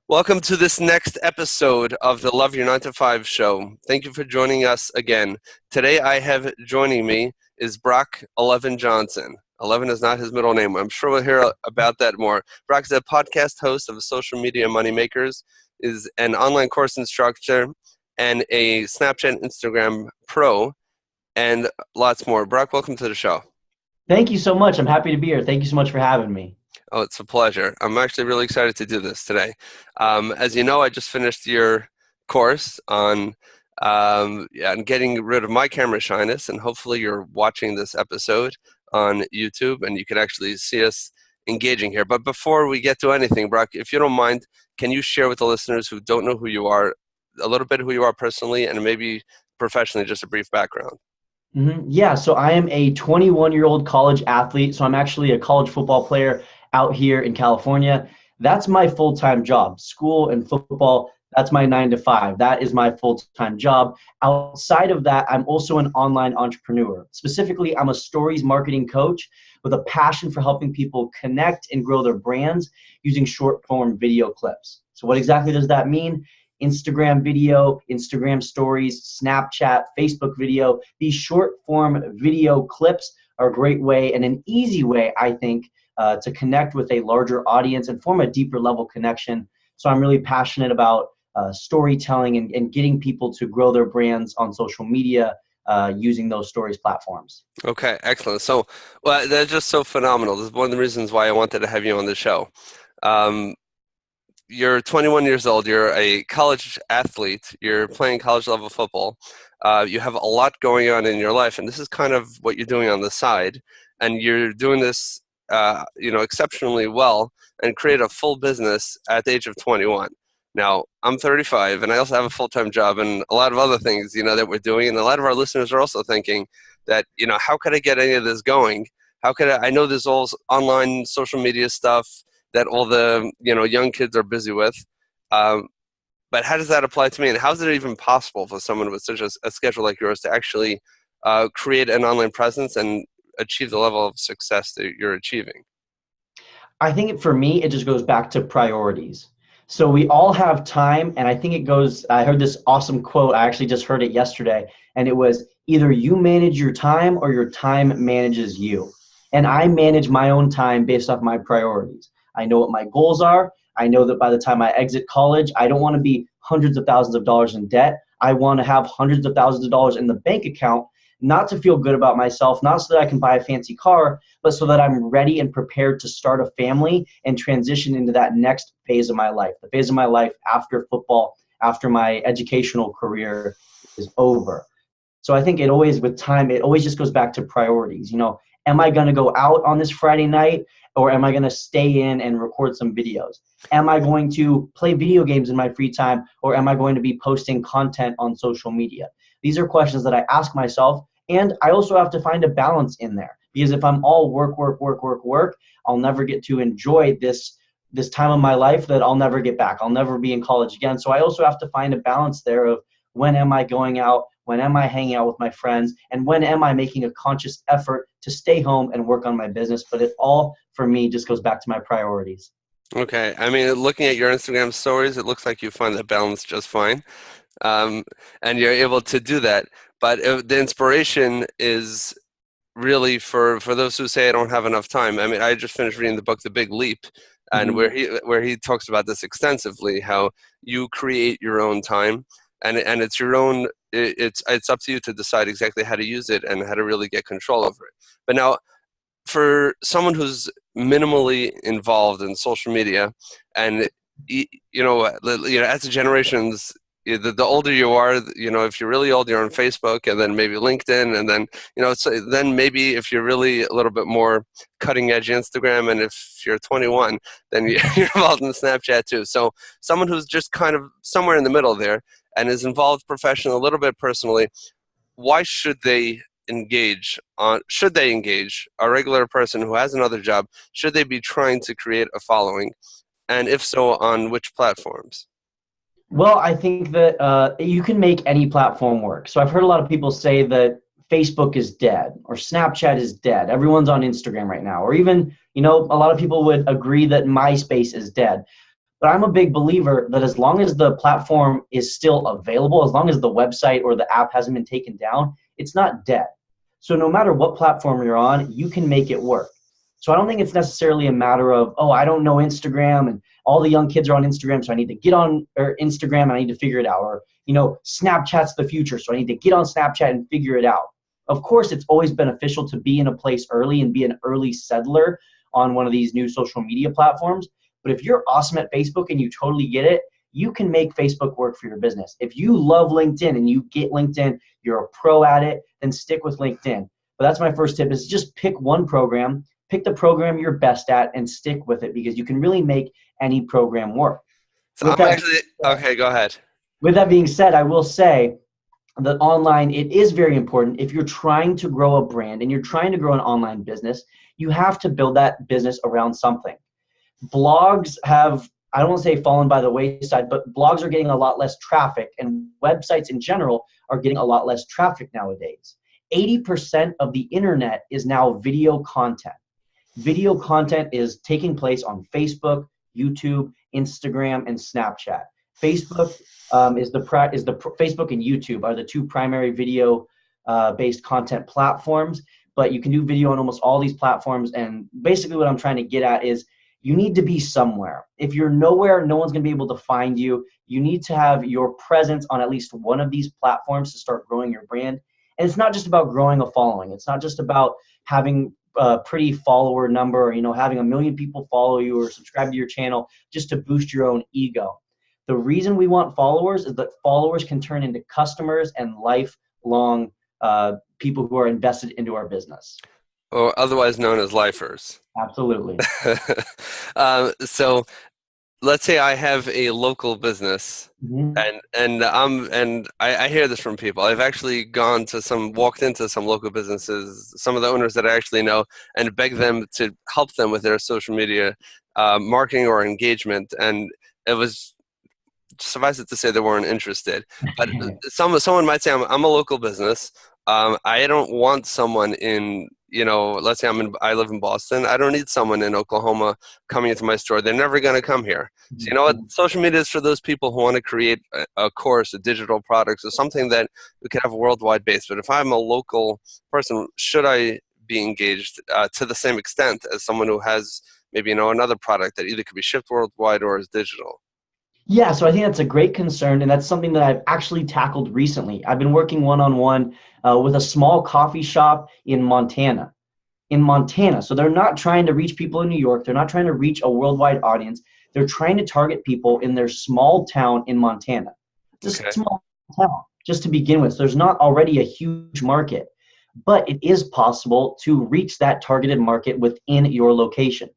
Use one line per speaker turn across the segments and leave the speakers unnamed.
Welcome to this next episode of the Love Your 9 to 5 show. Thank you for joining us again. Today I have joining me is Brock 11 Johnson. 11 is not his middle name. I'm sure we'll hear about that more. Brock is a podcast host of Social Media Moneymakers, is an online course instructor, and a Snapchat Instagram pro, and lots more. Brock, welcome to the show.
Thank you so much. I'm happy to be here. Thank you so much for having me.
Oh, it's a pleasure. I'm actually really excited to do this today. As you know, I just finished your course on getting rid of my camera shyness, and hopefully you're watching this episode on YouTube and you can actually see us engaging here. But before we get to anything, Brock, if you don't mind, can you share with the listeners who don't know who you are, a little bit who you are personally and maybe professionally, just a brief background?
Yeah, so I am a 21-year-old college athlete. So I'm actually a college football player out here in California. That's my full-time job. School and football, that's my 9 to 5. That is my full-time job. Outside of that, I'm also an online entrepreneur. Specifically, I'm a stories marketing coach with a passion for helping people connect and grow their brands using short-form video clips. So what exactly does that mean? Instagram video, Instagram stories, Snapchat, Facebook video. These short form video clips are a great way and an easy way, I think, to connect with a larger audience and form a deeper level connection. So I'm really passionate about storytelling and getting people to grow their brands on social media using those stories platforms.
Okay, excellent. So, well, that's just so phenomenal. This is one of the reasons why I wanted to have you on the show. You're 21 years old, you're a college athlete, you're playing college level football, you have a lot going on in your life, and this is kind of what you're doing on the side, and you're doing this exceptionally well and create a full business at the age of 21. Now, I'm 35, and I also have a full-time job and a lot of other things, that we're doing, and a lot of our listeners are also thinking that, how could I get any of this going? How could I know there's all online social media stuff that all the young kids are busy with, but how does that apply to me? And how is it even possible for someone with such a schedule like yours to actually create an online presence and achieve the level of success that you're achieving?
I think for me, it just goes back to priorities. So we all have time, and I think I heard this awesome quote, I actually just heard it yesterday, and it was, either you manage your time or your time manages you. And I manage my own time based off my priorities. I know what my goals are. I know that by the time I exit college, I don't want to be hundreds of thousands of dollars in debt. I want to have hundreds of thousands of dollars in the bank account, not to feel good about myself, not so that I can buy a fancy car, but so that I'm ready and prepared to start a family and transition into that next phase of my life, the phase of my life after football, after my educational career is over. So I think with time, it always just goes back to priorities. Am I going to go out on this Friday night, or am I going to stay in and record some videos? Am I going to play video games in my free time, or am I going to be posting content on social media? These are questions that I ask myself, and I also have to find a balance in there, because if I'm all work, I'll never get to enjoy this time of my life that I'll never get back. I'll never be in college again. So I also have to find a balance there of, when am I going out? When am I hanging out with my friends? And when am I making a conscious effort to stay home and work on my business? But it all, for me, just goes back to my priorities.
Okay. I mean, looking at your Instagram stories, it looks like you find that balance just fine. And you're able to do that. But the inspiration is really for those who say I don't have enough time. I mean, I just finished reading the book, The Big Leap, and where he talks about this extensively, how you create your own time. And it's your own. It's up to you to decide exactly how to use it and how to really get control over it. But now, for someone who's minimally involved in social media, and as the generations, the older you are, if you're really old, you're on Facebook, and then maybe LinkedIn, and then then maybe if you're really a little bit more cutting edge, Instagram, and if you're 21, then you're involved in Snapchat too. So someone who's just kind of somewhere in the middle there and is involved professionally, a little bit personally, why should they engage a regular person who has another job? Should they be trying to create a following, and if so, on which platforms?
Well, I think that you can make any platform work. So I've heard a lot of people say that Facebook is dead or Snapchat is dead. Everyone's on Instagram right now. Or even, a lot of people would agree that MySpace is dead. But I'm a big believer that as long as the platform is still available, as long as the website or the app hasn't been taken down, it's not dead. So no matter what platform you're on, you can make it work. So I don't think it's necessarily a matter of, oh, I don't know Instagram and all the young kids are on Instagram, so I need to get on Instagram and I need to figure it out. Or, Snapchat's the future, so I need to get on Snapchat and figure it out. Of course, it's always beneficial to be in a place early and be an early settler on one of these new social media platforms. But if you're awesome at Facebook and you totally get it, you can make Facebook work for your business. If you love LinkedIn and you get LinkedIn, you're a pro at it, then stick with LinkedIn. But that's my first tip, is just pick one program, pick the program you're best at and stick with it, because you can really make any program work.
So
With
I'm
that,
actually okay. Go ahead.
with that being said, I will say that online, it is very important. If you're trying to grow a brand and you're trying to grow an online business, you have to build that business around something. Blogs have, I don't want to say fallen by the wayside, but blogs are getting a lot less traffic, and websites in general are getting a lot less traffic nowadays. 80% of the internet is now video content. Video content is taking place on Facebook, YouTube, Instagram, and Snapchat. Facebook Facebook and YouTube are the two primary video based content platforms, but you can do video on almost all these platforms. And basically what I'm trying to get at is, you need to be somewhere. If you're nowhere, no one's going to be able to find you. You need to have your presence on at least one of these platforms to start growing your brand. And it's not just about growing a following. It's not just about having a pretty follower number, or having 1 million people follow you or subscribe to your channel just to boost your own ego. The reason we want followers is that followers can turn into customers and lifelong people who are invested into our business.
Or otherwise known as lifers.
Absolutely.
So let's say I have a local business,
Mm-hmm.
and I hear this from people. I've actually walked into some local businesses, some of the owners that I actually know, and begged them to help them with their social media marketing or engagement, and it was, suffice it to say, they weren't interested. But someone might say, I'm a local business. I don't want someone in, let's say I live in Boston. I don't need someone in Oklahoma coming into my store. They're never going to come here. So you know what? Social media is for those people who want to create a course, a digital product, or something that we can have a worldwide base. But if I'm a local person, should I be engaged to the same extent as someone who has maybe, another product that either could be shipped worldwide or is digital?
Yeah, so I think that's a great concern, and that's something that I've actually tackled recently. I've been working one-on-one with a small coffee shop in Montana. So they're not trying to reach people in New York. They're not trying to reach a worldwide audience. They're trying to target people in their small town in Montana. It's a
Okay.
small town, just to begin with. So there's not already a huge market, but it is possible to reach that targeted market within your location.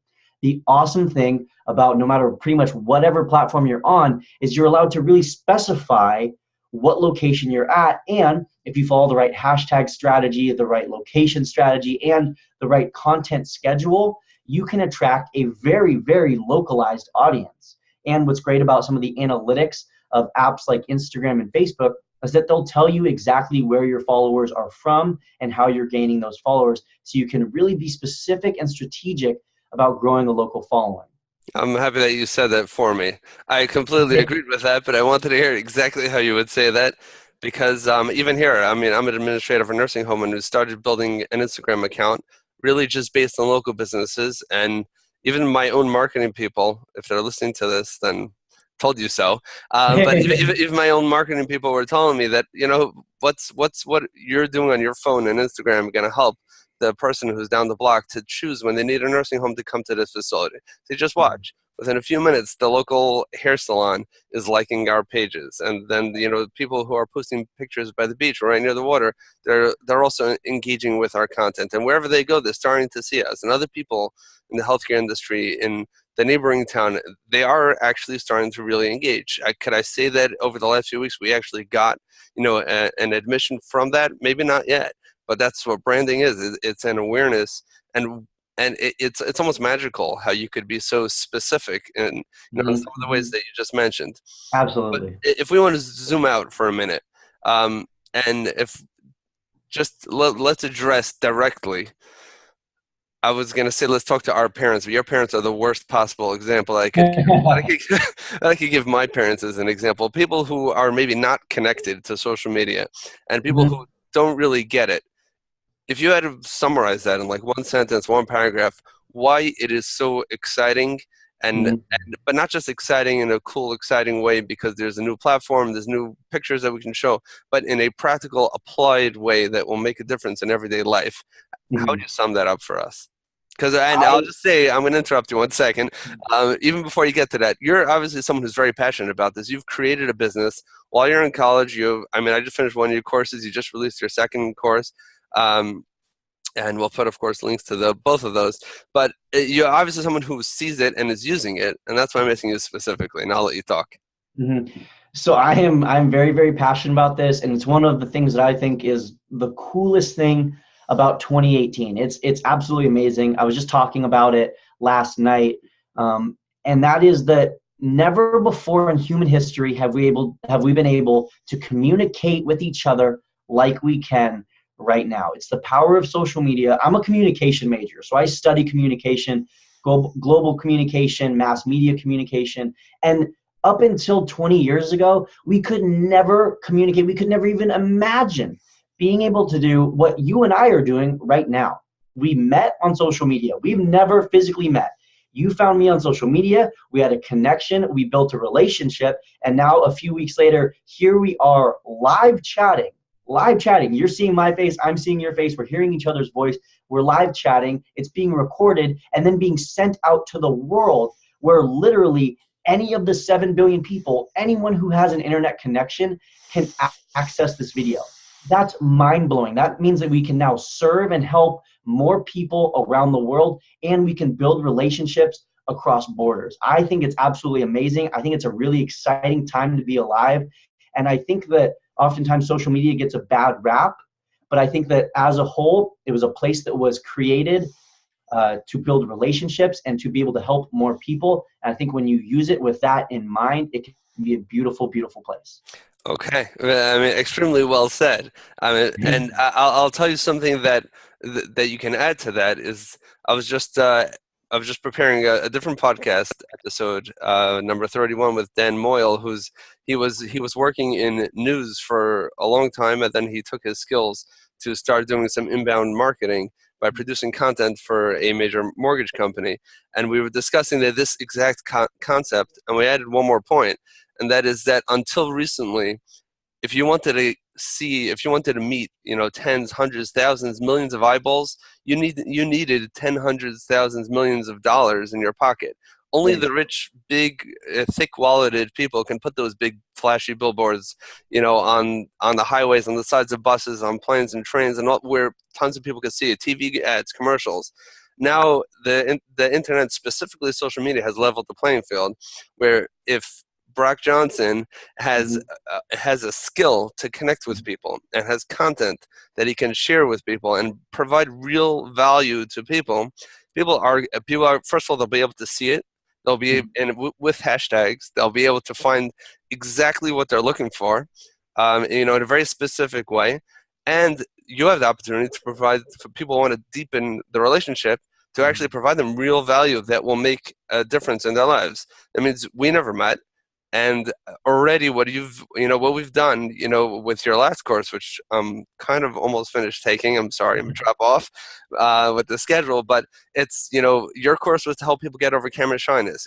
The awesome thing about no matter pretty much whatever platform you're on is you're allowed to really specify what location you're at, and if you follow the right hashtag strategy, the right location strategy, and the right content schedule, you can attract a very, very localized audience. And what's great about some of the analytics of apps like Instagram and Facebook is that they'll tell you exactly where your followers are from and how you're gaining those followers, so you can really be specific and strategic about growing a local following.
I'm happy that you said that for me. I completely agreed with that, but I wanted to hear exactly how you would say that, because even here, I'm an administrator of a nursing home and who started building an Instagram account really just based on local businesses. And even my own marketing people, if they're listening to this, then told you so. But even my own marketing people were telling me that, what you're doing on your phone and Instagram going to help the person who's down the block to choose when they need a nursing home to come to this facility. They just watch. Within a few minutes, the local hair salon is liking our pages, and then people who are posting pictures by the beach or right near the water, they're also engaging with our content. And wherever they go, they're starting to see us. And other people in the healthcare industry in the neighboring town, they are actually starting to really engage. Could I say that over the last few weeks we actually got an admission from that? Maybe not yet. But that's what branding is. It's an awareness, and it's almost magical how you could be so specific in in some of the ways that you just mentioned. But
Absolutely.
if we want to zoom out for a minute, and if just let's address directly, I was gonna say let's talk to our parents, but your parents are the worst possible example I could give. But I could, I could give my parents as an example. People who are maybe not connected to social media, and people
Mhm,
who don't really get it. If you had to summarize that in like one sentence, one paragraph, why it is so exciting,
mhm,
but not just exciting in a cool, exciting way because there's a new platform, there's new pictures that we can show, but in a practical, applied way that will make a difference in everyday life. How would
mhm.
you sum that up for us? Because, and I'll
I
just say, I'm going to interrupt you 1 second. Even before you get to that, you're obviously someone who's very passionate about this. You've created a business while you're in college. I mean, I just finished one of your courses. You just released your second course. Um, and we'll put, of course, links to the both of those. But you're obviously someone who sees it and is using it, and that's why I'm asking you specifically. And I'll let you talk.
Mhm. So I'm very, very passionate about this, and it's one of the things that I think is the coolest thing about 2018. It's absolutely amazing. I was just talking about it last night, and that is that never before in human history have we been able to communicate with each other like we can right now. It's the power of social media. I'm a communication major, so I study communication, global communication, mass media communication, and up until 20 years ago, we could never communicate. We could never even imagine being able to do what you and I are doing right now. We met on social media. We've never physically met. You found me on social media. We had a connection. We built a relationship. And now, a few weeks later, here we are live chatting. Live chatting. You're seeing my face. I'm seeing your face. We're hearing each other's voice. We're live chatting. It's being recorded and then being sent out to the world where literally any of the 7 billion people, anyone who has an internet connection can access this video. That's mind blowing. That means that we can now serve and help more people around the world, and we can build relationships across borders. I think it's absolutely amazing. I think it's a really exciting time to be alive. And I think that oftentimes social media gets a bad rap, but I think that as a whole, it was a place that was created to build relationships and to be able to help more people. And I think when you use it with that in mind, it can be a beautiful, beautiful place.
Okay, I mean, extremely well said. I mean, and I'll tell you something that you can add to that is I was just uh, I was just preparing a different podcast episode, number 31, with Dan Moyle, he was working in news for a long time, and then he took his skills to start doing some inbound marketing by producing content for a major mortgage company, and we were discussing this exact concept, and we added one more point, and that is that until recently, if you wanted to meet, tens, hundreds, thousands, millions of eyeballs, you needed ten, hundreds, thousands, millions of dollars in your pocket. Only
Right.
the rich, big, thick-walleted people can put those big, flashy billboards, on the highways, on the sides of buses, on planes and trains, and all, where tons of people could see it. TV ads, commercials. Now, the internet, specifically social media, has leveled the playing field, where if Brock Johnson has
Mhm.
has a skill to connect with people and has content that he can share with people and provide real value to people. People are first of all, they'll be able to see it. They'll be
Mhm.
and with hashtags they'll be able to find exactly what they're looking for, in a very specific way. And you have the opportunity to provide for people who want to deepen the relationship, to actually provide them real value that will make a difference in their lives. That means we never met, and already what we've done, with your last course, which I'm kind of almost finished taking. I'm sorry, I'm drop off with the schedule, but it's, your course was to help people get over camera shyness.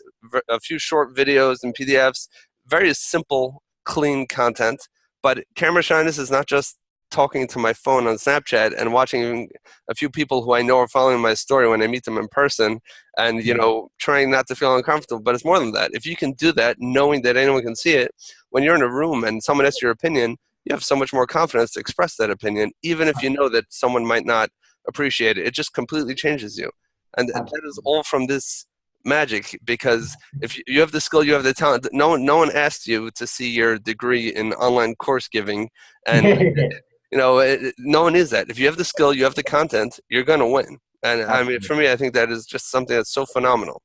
A few short videos and PDFs, very simple, clean content. But camera shyness is not just talking to my phone on Snapchat and watching a few people who I know are following my story when I meet them in person, and trying not to feel uncomfortable. But it's more than that. If you can do that knowing that anyone can see it, when you're in a room and someone asks your opinion, you have so much more confidence to express that opinion, even if you know that someone might not appreciate it. It just completely changes you. And that is
Absolutely.
all from this magic, because if you have the skill, you have the talent. No one asked you to see your degree in online course giving, and no one is that. If you have the skill, you have the content, you're going to win. And I mean,
Absolutely.
for me, I think that is just something that's so phenomenal.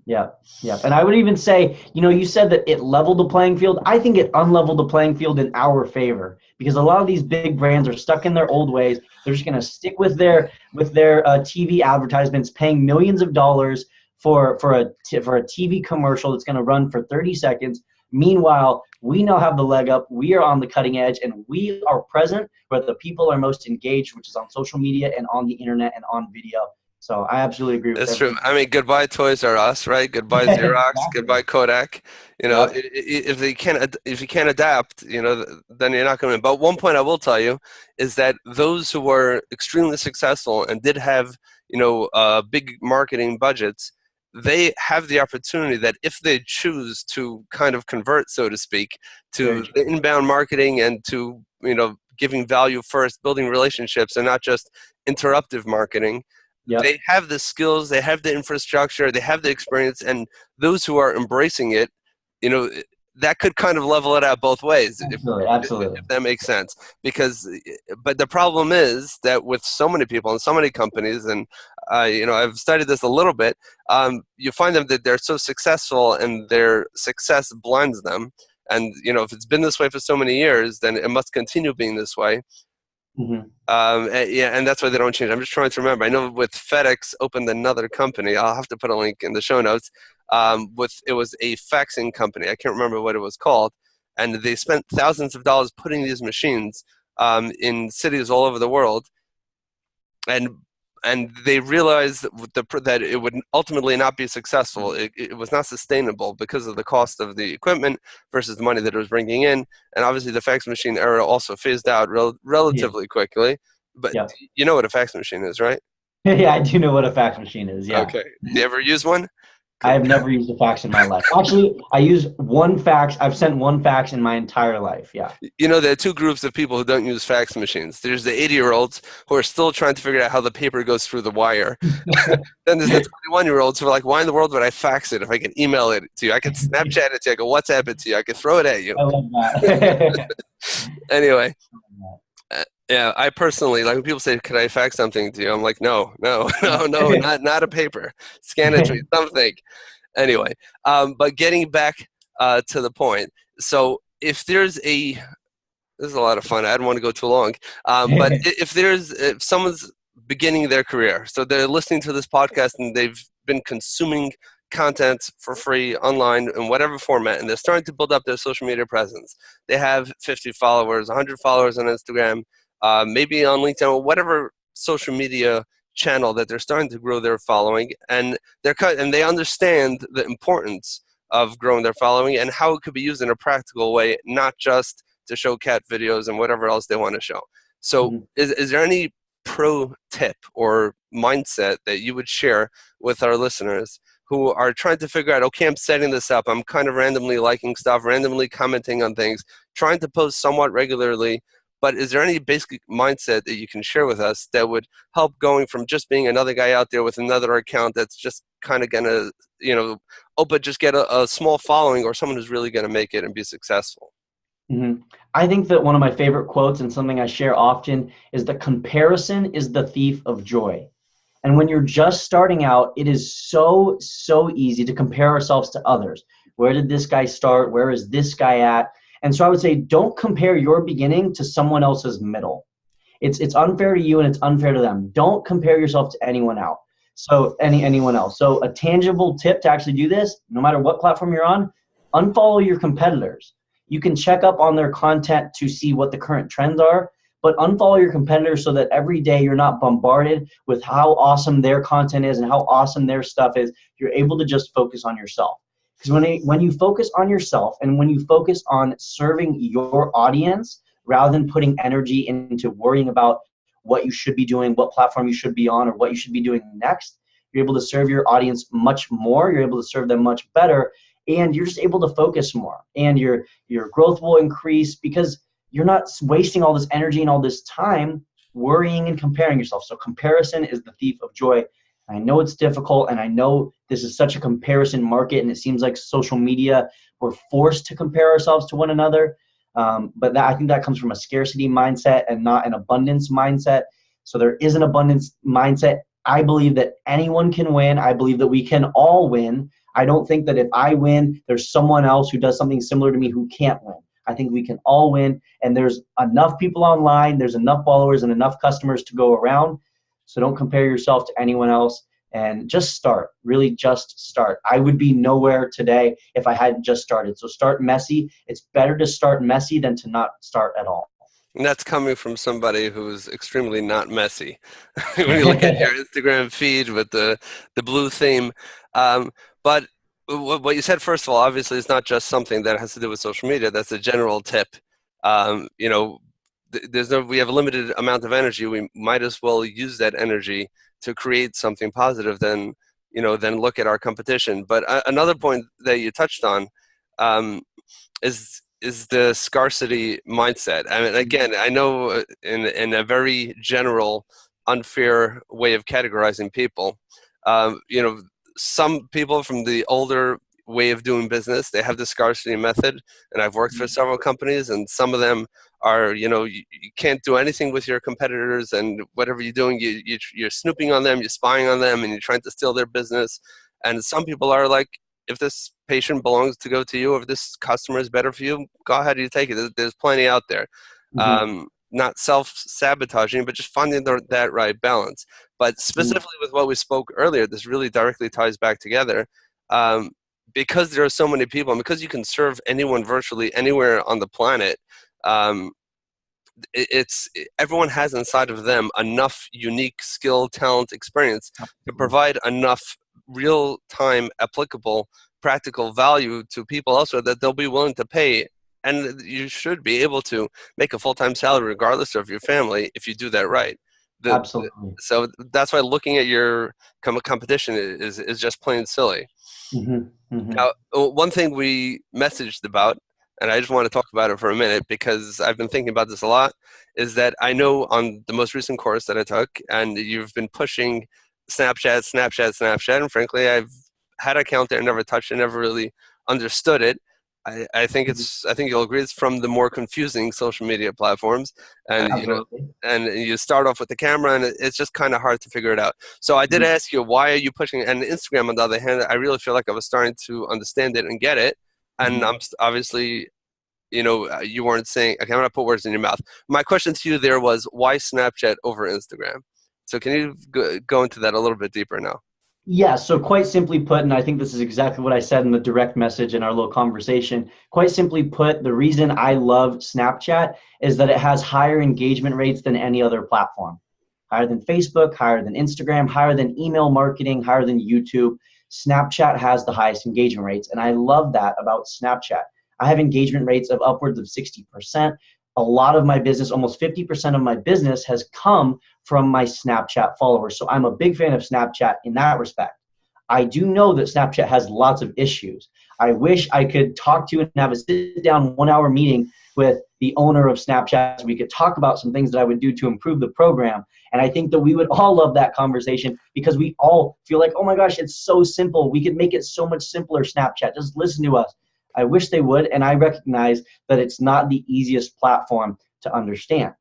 Yeah, yeah. And I would even say, you said that it leveled the playing field. I think it unleveled the playing field in our favor because a lot of these big brands are stuck in their old ways. They're just going to stick with their TV advertisements, paying millions of dollars for a TV commercial that's going to run for 30 seconds. Meanwhile, we now have the leg up. We are on the cutting edge, and we are present where the people are most engaged, which is on social media and on the internet and on video. So I absolutely agree with
That's true.
everything.
I mean, goodbye Toys R Us, right? Goodbye Xerox,
Exactly.
goodbye Kodak.
Yep.
If you can't adapt, then you're not going to. But one point I will tell you is that those who were extremely successful and did have, big marketing budgets, they have the opportunity that if they choose to kind of convert, so to speak,
Very
to
true.
the inbound marketing and to, giving value first, building relationships, and not just interruptive marketing,
Yep.
they have the skills, they have the infrastructure, they have the experience, and those who are embracing it, you know, that could kind of level it out both ways,
Absolutely. Absolutely.
if that makes sense. Because, but the problem is that with so many people and so many companies, and I've studied this a little bit. You find them that they're so successful, and their success blinds them. And if it's been this way for so many years, then it must continue being this way.
Hmm.
Yeah, and that's why they don't change. I'm just trying to remember. I know with FedEx opened another company. I'll have to put a link in the show notes. It was a faxing company. I can't remember what it was called, and they spent thousands of dollars putting these machines in cities all over the world, and they realized that it would ultimately not be successful. It was not sustainable because of the cost of the equipment versus the money that it was bringing in, and obviously the fax machine era also phased out
Yeah.
relatively quickly. But
Yep.
you know what a fax machine is, right?
Yeah, I do know what a fax machine is. Yeah.
Okay. Do you ever use one?
I have never used a fax in my life. Actually, I use one fax. I've sent one fax in my entire life. Yeah.
There are two groups of people who don't use fax machines. There's the 80-year-olds who are still trying to figure out how the paper goes through the wire. Then there's the 21-year-olds who are like, why in the world would I fax it if I can email it to you? I can Snapchat it to you. I can WhatsApp it to you. I can throw it at you.
I love that.
Anyway, yeah, I personally, like when people say, could I fax something to you? I'm like, no, no, no, no, not a paper. Scan it to me, something. Anyway, but getting back to the point. So if this is a lot of fun. I don't want to go too long. But if someone's beginning their career, so they're listening to this podcast and they've been consuming content for free online in whatever format, and they're starting to build up their social media presence. They have 50 followers, 100 followers on Instagram, maybe on LinkedIn, or whatever social media channel that they're starting to grow their following, and they understand the importance of growing their following and how it could be used in a practical way, not just to show cat videos and whatever else they want to show. So
Mhm.
is there any pro tip or mindset that you would share with our listeners who are trying to figure out, okay, I'm setting this up, I'm kind of randomly liking stuff, randomly commenting on things, trying to post somewhat regularly, but is there any basic mindset that you can share with us that would help going from just being another guy out there with another account that's just kind of going to, but just get a small following, or someone who's really going to make it and be successful?
Mhm. I think that one of my favorite quotes and something I share often is that comparison is the thief of joy. And when you're just starting out, it is so, so easy to compare ourselves to others. Where did this guy start? Where is this guy at? And so I would say, don't compare your beginning to someone else's middle. It's unfair to you and it's unfair to them. Don't compare yourself to anyone else. So anyone else. So a tangible tip to actually do this, no matter what platform you're on, unfollow your competitors. You can check up on their content to see what the current trends are, but unfollow your competitors so that every day you're not bombarded with how awesome their content is and how awesome their stuff is. You're able to just focus on yourself. Because when you focus on yourself and when you focus on serving your audience, rather than putting energy into worrying about what you should be doing, what platform you should be on, or what you should be doing next, you're able to serve your audience much more. You're able to serve them much better, and you're just able to focus more. And your growth will increase because you're not wasting all this energy and all this time worrying and comparing yourself. So comparison is the thief of joy. I know it's difficult, and I know this is such a comparison market, and it seems like social media, we're forced to compare ourselves to one another. But I think that comes from a scarcity mindset and not an abundance mindset. So there is an abundance mindset. I believe that anyone can win. I believe that we can all win. I don't think that if I win, there's someone else who does something similar to me who can't win. I think we can all win, and there's enough people online, there's enough followers and enough customers to go around. So don't compare yourself to anyone else, and just start. Really just start. I would be nowhere today if I hadn't just started. So start messy. It's better to start messy than to not start at all.
And that's coming from somebody who's extremely not messy. When you look at your Instagram feed with the blue theme, but what you said, first of all, obviously, is not just something that has to do with social media. That's a general tip. You know, we have a limited amount of energy. We might as well use that energy to create something positive than look at our competition. But another point that you touched on is the scarcity mindset. I mean, again, I know in a very general, unfair way of categorizing people, some people from the older way of doing business, they have the scarcity method, and I've worked for several companies, and some of them are, you can't do anything with your competitors, and whatever you're doing, you're snooping on them, you're spying on them, and you're trying to steal their business. And some people are like, if this patient belongs to go to you, if this customer is better for you, go ahead, you take it. There's plenty out there. Not self-sabotaging, but just finding that right balance. But specifically with what we spoke earlier, this really directly ties back together. Because there are so many people, and because you can serve anyone virtually anywhere on the planet, everyone has inside of them enough unique skill, talent, experience to provide enough real-time, applicable, practical value to people elsewhere that they'll be willing to pay. And you should be able to make a full-time salary regardless of your family if you do that right.
Absolutely.
So that's why looking at your competition is just plain silly. Now, one thing we messaged about, and I just want to talk about it for a minute because I've been thinking about this a lot, is that I know on the most recent course that I took, and you've been pushing Snapchat, and frankly, I've had an account there, never touched it, never really understood it. I think you'll agree it's from the more confusing social media platforms, and and you start off with the camera, and it's just kind of hard to figure it out. So I did ask you, why are you pushing? And Instagram, on the other hand, I really feel like I was starting to understand it and get it, and I'm obviously, you weren't saying. Okay, I'm gonna put words in your mouth. My question to you there was, why Snapchat over Instagram? So can you go into that a little bit deeper now?
Yeah, so quite simply put, and I think this is exactly what I said in the direct message in our little conversation, quite simply put, the reason I love Snapchat is that it has higher engagement rates than any other platform. Higher than Facebook, higher than Instagram, higher than email marketing, higher than YouTube. Snapchat has the highest engagement rates, and I love that about Snapchat. I have engagement rates of upwards of 60%. A lot of my business, almost 50% of my business, has come from my Snapchat followers. So I'm a big fan of Snapchat in that respect. I do know that Snapchat has lots of issues. I wish I could talk to you and have a sit-down 1-hour meeting with the owner of Snapchat so we could talk about some things that I would do to improve the program. And I think that we would all love that conversation because we all feel like, oh my gosh, it's so simple. We could make it so much simpler, Snapchat. Just listen to us. I wish they would, and I recognize that it's not the easiest platform to understand.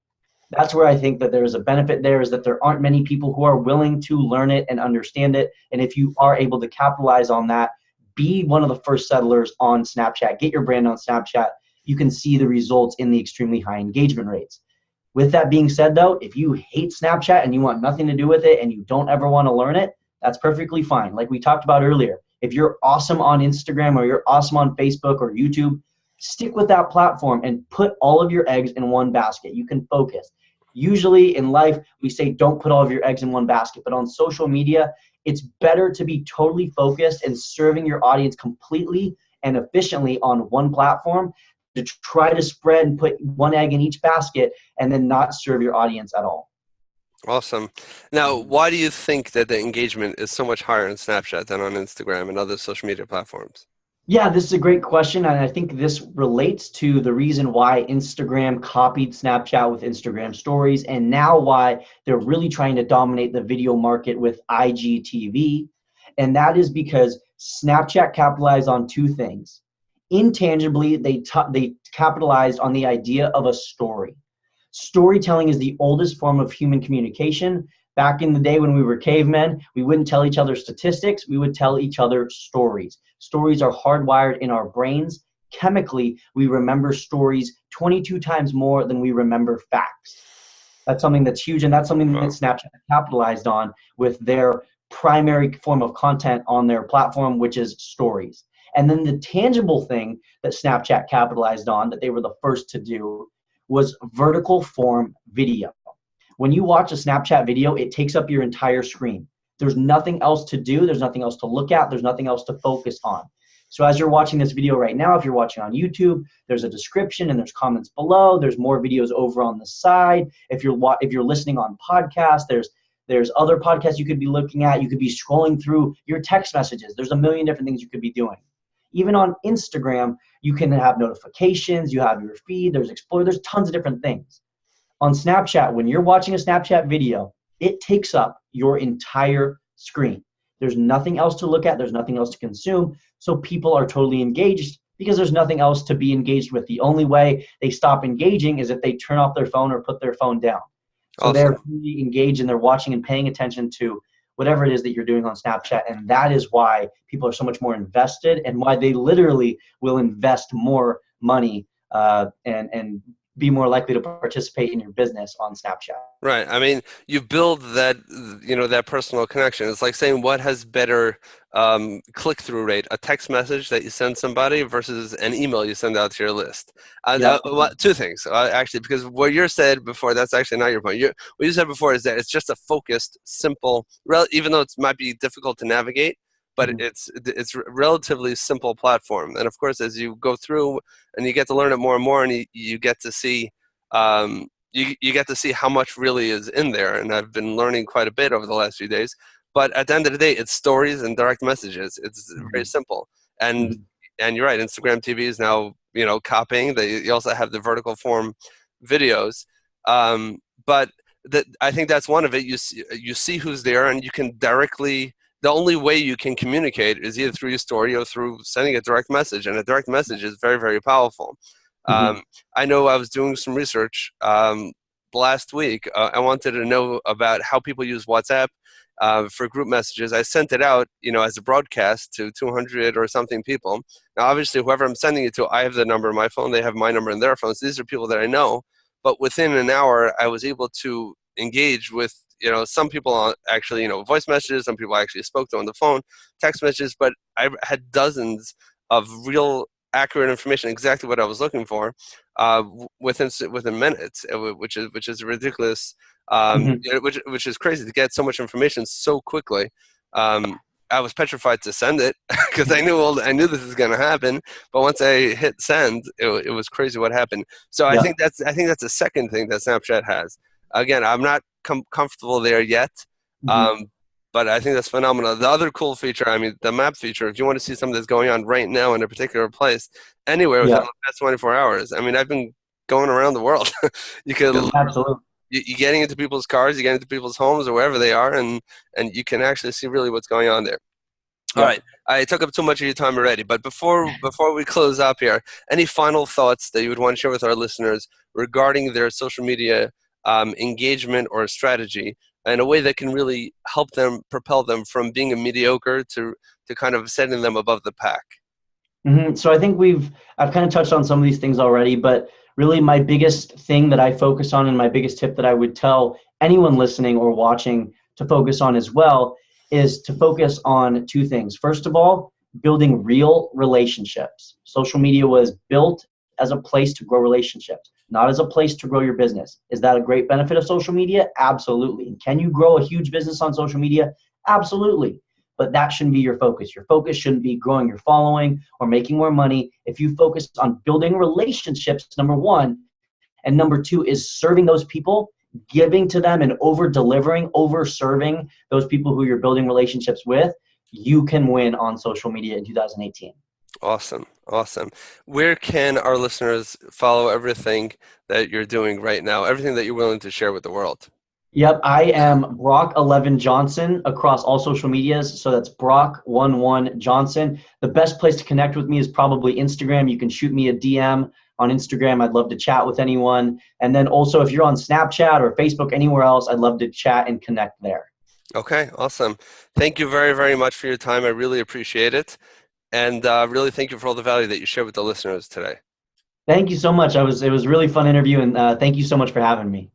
That's where I think that there is a benefit there, is that there aren't many people who are willing to learn it and understand it. And if you are able to capitalize on that, be one of the first settlers on Snapchat, get your brand on Snapchat, you can see the results in the extremely high engagement rates. With that being said, though, if you hate Snapchat and you want nothing to do with it and you don't ever want to learn it, that's perfectly fine. Like we talked about earlier, if you're awesome on Instagram or you're awesome on Facebook or YouTube, stick with that platform and put all of your eggs in one basket. You can focus. Usually in life, we say don't put all of your eggs in one basket, but on social media, it's better to be totally focused and serving your audience completely and efficiently on one platform to try to spread and put one egg in each basket and then not serve your audience at all.
Awesome. Now, why do you think that the engagement is so much higher on Snapchat than on Instagram and other social media platforms?
Yeah, this is a great question, and I think this relates to the reason why Instagram copied Snapchat with Instagram stories, and now why they're really trying to dominate the video market with IGTV, and that is because Snapchat capitalized on two things. Intangibly, they capitalized on the idea of a story. Storytelling is the oldest form of human communication. Back in the day when we were cavemen, we wouldn't tell each other statistics. We would tell each other stories. Stories are hardwired in our brains. Chemically, we remember stories 22 times more than we remember facts. That's something that's huge, and that's something that Snapchat capitalized on with their primary form of content on their platform, which is stories. And then the tangible thing that Snapchat capitalized on, that they were the first to do, was vertical form video. When you watch a Snapchat video, it takes up your entire screen. There's nothing else to do. There's nothing else to look at. There's nothing else to focus on. So as you're watching this video right now, if you're watching on YouTube, there's a description and there's comments below. There's more videos over on the side. If you're listening on podcasts, there's other podcasts you could be looking at. You could be scrolling through your text messages. There's a million different things you could be doing. Even on Instagram, you can have notifications. You have your feed. There's Explore. There's tons of different things. On Snapchat, when you're watching a Snapchat video, it takes up your entire screen. There's nothing else to look at. There's nothing else to consume. So people are totally engaged because there's nothing else to be engaged with. The only way they stop engaging is if they turn off their phone or put their phone down. So
Awesome.
They're really engaged and they're watching and paying attention to whatever it is that you're doing on Snapchat. And that is why people are so much more invested and why they literally will invest more money and be more likely to participate in your business on Snapchat.
Right. I mean, you build that, that personal connection. It's like saying what has better click-through rate, a text message that you send somebody versus an email you send out to your list. Two things, actually, because what you said before, that's actually not your point. What you said before is that it's just a focused, simple, even though it might be difficult to navigate, but it's a relatively simple platform. And of course, as you go through and you get to learn it more and more, and you get to see you get to see how much really is in there. And I've been learning quite a bit over the last few days. But at the end of the day, it's stories and direct messages. It's very simple. And you're right, Instagram TV is now copying. You also have the vertical form videos. But I think that's one of it. You see who's there, and you can directly. The only way you can communicate is either through your story or through sending a direct message, and a direct message is very, very powerful. I know I was doing some research last week. I wanted to know about how people use WhatsApp for group messages. I sent it out, as a broadcast to 200 or something people. Now, obviously, whoever I'm sending it to, I have the number on my phone. They have my number in their phones. These are people that I know. But within an hour, I was able to engage with some people actually, voice messages, some people I actually spoke to on the phone, text messages, but I had dozens of real accurate information, exactly what I was looking for, within minutes, which is ridiculous, which is crazy to get so much information so quickly. I was petrified to send it because I knew this is going to happen. But once I hit send, it was crazy what happened. So I think that's the second thing that Snapchat has. Again, I'm not comfortable there yet, but I think that's phenomenal. The other cool feature, the map feature, if you want to see something that's going on right now in a particular place, anywhere within the past 24 hours. I've been going around the world. You could
Absolutely.
You're getting into people's cars, you get into people's homes or wherever they are, and you can actually see really what's going on there. All right, I took up too much of your time already, but before we close up here, any final thoughts that you would want to share with our listeners regarding their social media engagement or strategy in a way that can really help them propel them from being a mediocre to kind of setting them above the pack?
So I think I've kind of touched on some of these things already, but really my biggest thing that I focus on and my biggest tip that I would tell anyone listening or watching to focus on as well is to focus on two things. First of all, building real relationships. Social media was built as a place to grow relationships, not as a place to grow your business. Is that a great benefit of social media? Absolutely. And can you grow a huge business on social media? Absolutely. But that shouldn't be your focus. Your focus shouldn't be growing your following or making more money. If you focus on building relationships, number one, and number two is serving those people, giving to them and over-delivering, over-serving those people who you're building relationships with, you can win on social media in 2018.
Awesome. Where can our listeners follow everything that you're doing right now, everything that you're willing to share with the world?
Yep, I am Brock 11 Johnson across all social medias. So that's Brock 11 Johnson. The best place to connect with me is probably Instagram. You can shoot me a DM on Instagram. I'd love to chat with anyone. And then also, if you're on Snapchat or Facebook, anywhere else, I'd love to chat and connect there.
Okay, awesome. Thank you very, very much for your time. I really appreciate it. And really thank you for all the value that you shared with the listeners today.
Thank you so much. It was a really fun interview, and thank you so much for having me.